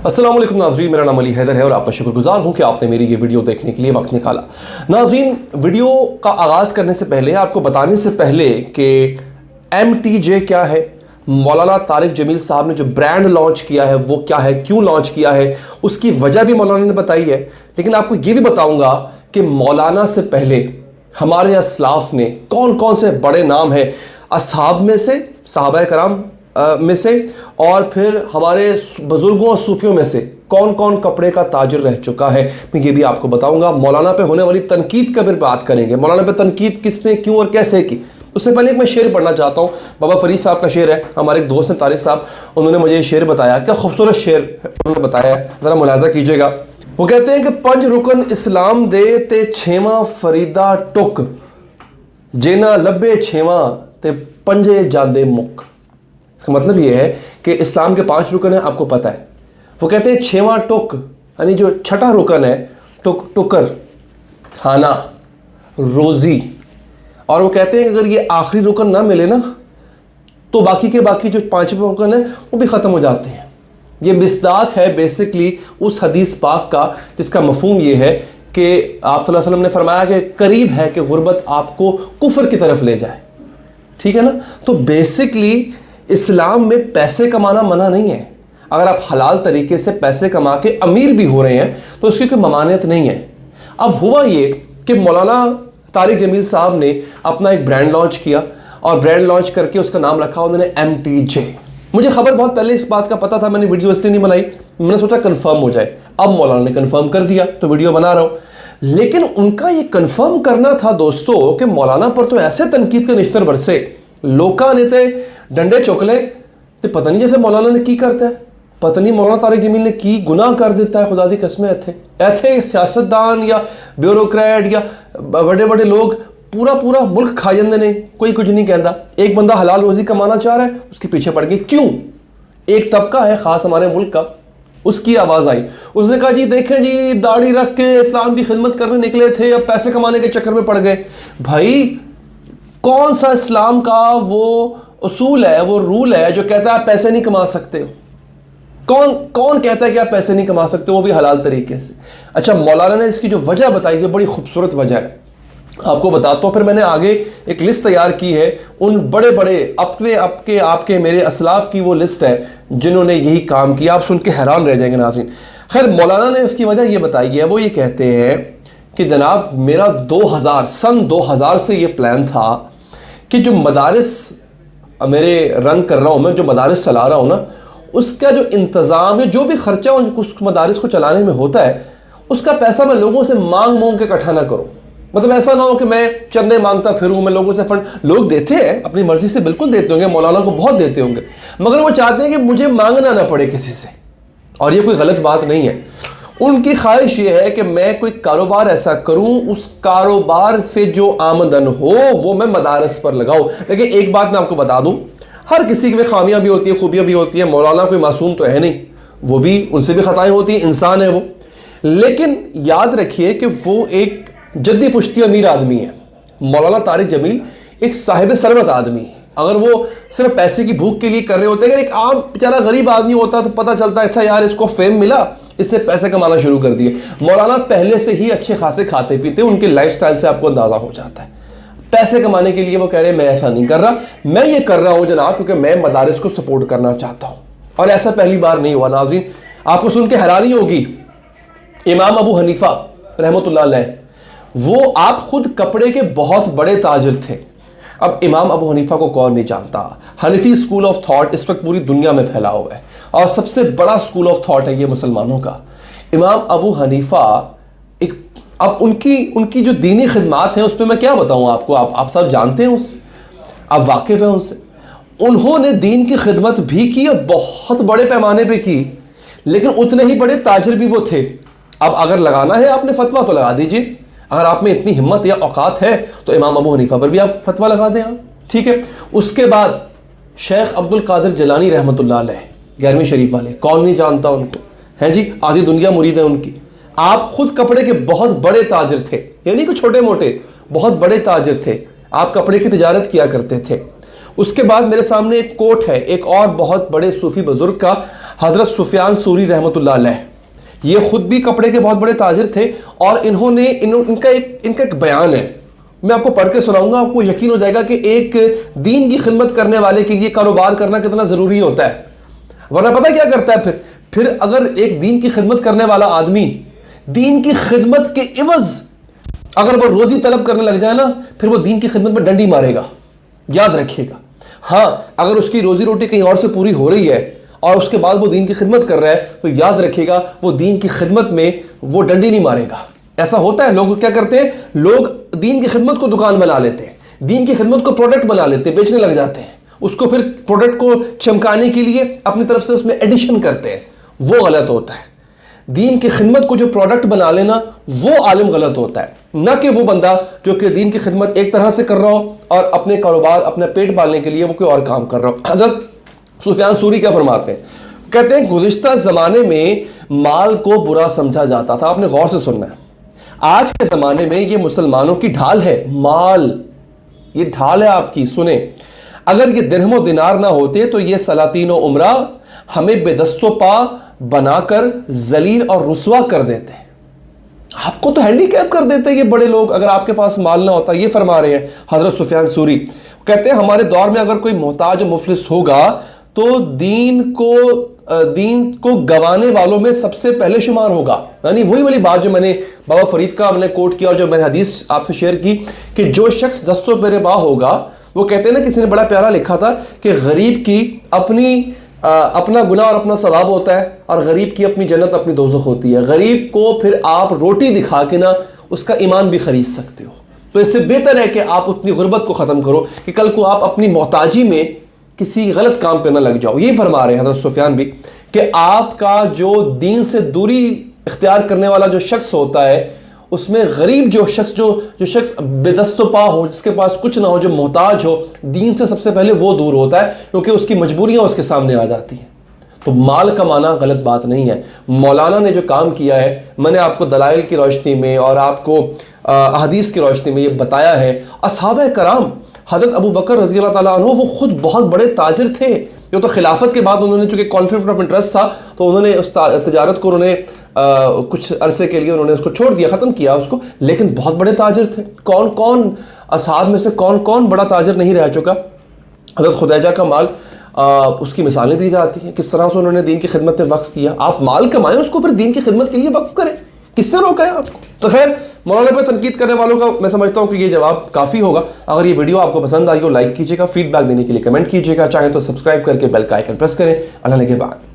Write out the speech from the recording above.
अस्सलाम वालेकुम नाज़रीन, मेरा नाम अली हैदर है और आपका शुक्रगुजार हूँ कि आपने मेरी ये वीडियो देखने के लिए वक्त निकाला। नाज़रीन, वीडियो का आगाज़ करने से पहले, आपको बताने से पहले कि MTJ क्या है, मौलाना तारिक जमील साहब ने जो ब्रांड लॉन्च किया है वो क्या है, क्यों लॉन्च किया है, उसकी वजह भी मौलाना ने बताई है। लेकिन आपको ये भी बताऊँगा कि मौलाना से पहले हमारे असलाफ ने कौन कौन से बड़े नाम है, असहाब में से, सहाबा कराम में से, और फिर हमारे बुजुर्गों और सूफियों में से कौन कौन कपड़े का ताजिर रह चुका है, मैं ये भी आपको बताऊंगा। मौलाना पे होने वाली तनकीद का भी बात करेंगे, मौलाना पे तनकीद किसने, क्यों और कैसे की। उससे पहले एक मैं शेर पढ़ना चाहता हूँ, बाबा फरीद साहब का शेर है, हमारे एक दोस्त हैं तारिक साहब, उन्होंने मुझे ये शेर बताया, क्या खूबसूरत शेर उन्होंने बताया है, ज़रा मुलाजा कीजिएगा। वो कहते हैं कि 5 रुकन इस्लाम दे ते 6वां फरीदा टुक, जेना लब्बे 6वां ते पंजे जांदे मुक। इसका मतलब ये है कि इस्लाम के 5 रुकन हैं, आपको पता है। वो कहते हैं 6वां टुक, यानी जो छठा रुकन है, टुकर, खाना, रोज़ी। और वो कहते हैं कि अगर ये आखिरी रुकन ना मिले ना तो बाकी के बाकी जो 5 रुकन हैं वो भी ख़त्म हो जाते हैं। ये मिस्दाक है बेसिकली उस हदीस पाक का जिसका मफहूम ये है कि आप सल्लल्लाहु अलैहि वसल्लम ने फरमाया कि करीब है कि गुर्बत आपको कुफर की तरफ ले जाए, ठीक है ना। तो बेसिकली इस्लाम में पैसे कमाना मना नहीं है। अगर आप हलाल तरीके से पैसे कमा के अमीर भी हो रहे हैं तो उसकी कोई ममानियत नहीं है। अब हुआ ये कि मौलाना तारिक जमील साहब ने अपना एक ब्रांड लॉन्च किया और ब्रांड लॉन्च करके उसका नाम रखा उन्होंने MTJ। मुझे खबर बहुत पहले इस बात का पता था, मैंने वीडियो इसलिए नहीं बनाई, मैंने सोचा कंफर्म हो जाए। अब मौलाना ने कंफर्म कर दिया तो वीडियो बना रहा हूँ। लेकिन उनका ये कंफर्म करना था दोस्तों कि मौलाना पर तो ऐसे तनकीद के निश्तर बरसे, लोका ने थे डंडे चौकले, तो पता नहीं जैसे मौलाना ने की करता है, पता नहीं मौलाना तारिक जमील ने की गुनाह कर देता है। खुदा दी कसमें ऐथे सियासतदान या ब्यूरोक्रेट या बड़े बड़े लोग पूरा मुल्क खा जाते ने, कोई कुछ नहीं कहता। एक बंदा हलाल रोजी कमाना चाह रहा है, उसके पीछे पड़ गए। क्यों? एक तबका है खास हमारे मुल्क का, उसकी आवाज़ आई, उसने कहा जी देखें जी, दाढ़ी रख के इस्लाम की खिदमत करने निकले थे, अब पैसे कमाने के चक्कर में पड़ गए। भाई कौन सा इस्लाम का वो उसूल है, वो रूल है जो कहता है आप पैसे नहीं कमा सकते हो? कौन कहता है कि आप पैसे नहीं कमा सकते, वो भी हलाल तरीके से? अच्छा, मौलाना ने इसकी जो वजह बताई है बड़ी खूबसूरत वजह है, आपको बताता हूँ। फिर मैंने आगे एक लिस्ट तैयार की है उन बड़े बड़े आपके मेरे असलाफ की, वो लिस्ट है जिन्होंने यही काम किया। आप सुन के हैरान रह जाएंगे नाज़रीन। खैर, मौलाना ने इसकी वजह ये बताई है, वो ये कहते हैं कि जनाब मेरा 2000 से ये प्लान था कि जो मदारिस मेरे रन कर रहा हूँ, मैं जो मदारिस चला रहा हूँ ना, उसका जो इंतज़ाम है, जो भी खर्चा उस मदारिस को चलाने में होता है, उसका पैसा मैं लोगों से मांग के इकट्ठा ना करूँ। मतलब ऐसा ना हो कि मैं चंदे मांगता फिरूँ, मैं लोगों से फंड, लोग देते हैं अपनी मर्जी से, बिल्कुल देते होंगे, मौलाना को बहुत देते होंगे, मगर वो चाहते हैं कि मुझे मांगना ना पड़े किसी से। और ये कोई गलत बात नहीं है। उनकी ख्वाहिश ये है कि मैं कोई कारोबार ऐसा करूं, उस कारोबार से जो आमदन हो वो मैं मदारस पर लगाऊं। लेकिन एक बात मैं आपको बता दूं, हर किसी में खामियां भी होती है, खूबियां भी होती है। मौलाना कोई मासूम तो है नहीं, वो भी, उनसे भी खताएं होती हैं, इंसान है वो। लेकिन याद रखिए कि वो एक जद्दी पुश्ती अमीर आदमी है। मौलाना तारिक जमील एक साहिब सरमत आदमी है। अगर वो सिर्फ पैसे की भूख के लिए कर रहे होते, अगर एक आम बेचारा गरीब आदमी होता तो पता चलता अच्छा यार इसको फेम मिला, इससे पैसे कमाना शुरू कर दिए। मौलाना पहले से ही अच्छे खासे खाते पीते, उनके लाइफस्टाइल से आपको अंदाजा हो जाता है। पैसे कमाने के लिए वो कह रहे हैं मैं ऐसा नहीं कर रहा, मैं ये कर रहा हूं जनाब क्योंकि मैं मदारिस को सपोर्ट करना चाहता हूं। और ऐसा पहली बार नहीं हुआ नाज़रीन, आपको सुन के हैरानी होगी। इमाम अबू हनीफा रहमतुल्लाह अलैह, वो आप खुद कपड़े के बहुत बड़े ताजिर थे। अब इमाम अबू हनीफा को कौन नहीं जानता? हनीफी स्कूल ऑफ थॉट इस वक्त पूरी दुनिया में फैला हुआ है और सबसे बड़ा स्कूल ऑफ थॉट है ये मुसलमानों का। इमाम अबू हनीफा एक, अब उनकी जो दीनी खिदमात हैं उस पर मैं क्या बताऊं आपको, आप सब जानते हैं उससे, आप वाकिफ़ हैं उससे। उन्होंने दीन की खिदमत भी की और बहुत बड़े पैमाने पे की, लेकिन उतने ही बड़े ताजिर भी वो थे। अब अगर लगाना है आपने फतवा तो लगा दीजिए, अगर आप में इतनी हिम्मत या औकात है तो इमाम अबू हनीफा पर भी आप फतवा लगा दें आप, ठीक है। उसके बाद शेख अब्दुल कादिर जिलानी रहमतुल्लाह अलैह, 11वीं शरीफ वाले, कौन नहीं जानता उनको, हैं जी, आधी दुनिया मुरीद है उनकी। आप खुद कपड़े के बहुत बड़े ताजिर थे, यानी कि छोटे मोटे बहुत बड़े ताजिर थे, आप कपड़े की तिजारत किया करते थे। اس کے بعد میرے سامنے ایک کوٹ ہے ایک اور بہت بڑے صوفی بزرگ کا، حضرت سفیان ثوری رحمۃ اللہ علیہ. یہ خود بھی کپڑے کے بہت بڑے تاجر تھے، اور انہوں نے ان کا ایک بیان ہے، میں آپ کو پڑھ کے سناؤں گا. آپ کو یقین ہو جائے گا کہ ایک دین کی خدمت کرنے والے کے لیے کاروبار کرنا کتنا ضروری ہوتا ہے. ورنہ پتہ کیا کرتا ہے پھر اگر ایک دین کی خدمت کرنے والا آدمی دین کی خدمت کے عوض اگر وہ روزی طلب کرنے لگ جائے نا، پھر وہ دین کی خدمت میں ڈنڈی مارے گا. یاد رکھیے گا. ہاں اگر اس کی روزی روٹی کہیں اور سے پوری ہو رہی ہے اور اس کے بعد وہ دین کی خدمت کر رہا ہے، تو یاد رکھیے گا وہ دین کی خدمت میں وہ ڈنڈی نہیں مارے گا. ایسا ہوتا ہے، لوگ کیا کرتے ہیں، لوگ دین کی خدمت کو دکان بنا لیتے ہیں، دین کی خدمت کو پروڈکٹ بنا لیتے ہیں، بیچنے لگ جاتے ہیں، اس کو پھر پروڈکٹ کو چمکانے کے لیے اپنی طرف سے اس میں ایڈیشن کرتے ہیں. وہ غلط ہوتا ہے. دین کی خدمت کو جو پروڈکٹ بنا لینا وہ عالم غلط ہوتا ہے، نہ کہ وہ بندہ جو کہ دین کی خدمت ایک طرح سے کر رہا ہو اور اپنے کاروبار اپنا پیٹ پالنے کے لیے وہ کوئی اور کام کر رہا ہو. حضرت سفیان ثوری کیا فرماتے ہیں؟ کہتے ہیں گزشتہ زمانے میں مال کو برا سمجھا جاتا تھا. آپ نے غور سے سننا ہے. آج کے زمانے میں یہ مسلمانوں کی ڈھال ہے. مال یہ ڈھال ہے آپ کی. سنیں، اگر یہ درہم و دینار نہ ہوتے تو یہ سلاطین و عمرہ ہمیں بے دست و پا بنا کر ذلیل اور رسوا کر دیتے. آپ کو تو ہینڈی کیپ کر دیتے یہ بڑے لوگ اگر آپ کے پاس مال نہ ہوتا. یہ فرما رہے ہیں حضرت سفیان ثوری. کہتے ہیں ہمارے دور میں اگر کوئی محتاج و مفلس ہوگا تو دین کو گوانے والوں میں سب سے پہلے شمار ہوگا. یعنی وہی والی بات جو میں نے بابا فرید کا میں نے کوٹ کیا اور جو میں نے حدیث آپ سے شیئر کی کہ جو شخص دستوں پہ ربا ہوگا، وہ کہتے ہیں نا، کسی نے بڑا پیارا لکھا تھا کہ غریب کی اپنا گناہ اور اپنا ثواب ہوتا ہے، اور غریب کی اپنی جنت اپنی دوزخ ہوتی ہے. غریب کو پھر آپ روٹی دکھا کے نا اس کا ایمان بھی خرید سکتے ہو. تو اس سے بہتر ہے کہ آپ اپنی غربت کو ختم کرو کہ کل کو آپ اپنی محتاجی میں کسی غلط کام پہ نہ لگ جاؤ. یہی فرما رہے ہیں حضرت سفیان بھی کہ آپ کا جو دین سے دوری اختیار کرنے والا جو شخص ہوتا ہے، اس میں غریب جو شخص بے دست و پا ہو، جس کے پاس کچھ نہ ہو، جو محتاج ہو، دین سے سب سے پہلے وہ دور ہوتا ہے، کیونکہ اس کی مجبوریاں اس کے سامنے آ جاتی ہیں. تو مال کمانا غلط بات نہیں ہے. مولانا نے جو کام کیا ہے، میں نے آپ کو دلائل کی روشنی میں اور آپ کو احادیث کی روشنی میں یہ بتایا ہے. اصحابہ کرام، حضرت ابو بکر رضی اللہ تعالیٰ عنہ، وہ خود بہت بڑے تاجر تھے. یہ تو خلافت کے بعد انہوں نے چونکہ کانفلکٹ آف انٹرسٹ تھا تو انہوں نے اس تجارت کو کچھ عرصے کے لیے انہوں نے اس کو چھوڑ دیا، ختم کیا اس کو، لیکن بہت بڑے تاجر تھے. کون اصحاب میں سے کون بڑا تاجر نہیں رہ چکا؟ حضرت خدیجہ کا مال، اس کی مثالیں دی جاتی ہیں کس طرح سے انہوں نے دین کی خدمت میں وقف کیا. آپ مال کمائیں، اس کو پھر دین کی خدمت کے لیے وقف کریں. کس سے روکا ہے آپ کو؟ تو خیر، مولانا پہ تنقید کرنے والوں کا میں سمجھتا ہوں کہ یہ جواب کافی ہوگا. اگر یہ ویڈیو آپ کو پسند آئی ہو، لائک کیجیے گا، فیڈ بیک دینے کے لیے کمنٹ کیجیے گا، چاہیں تو سبسکرائب کر کے بیل کا آئیکن پریس کریں. اللہ نے کے بعد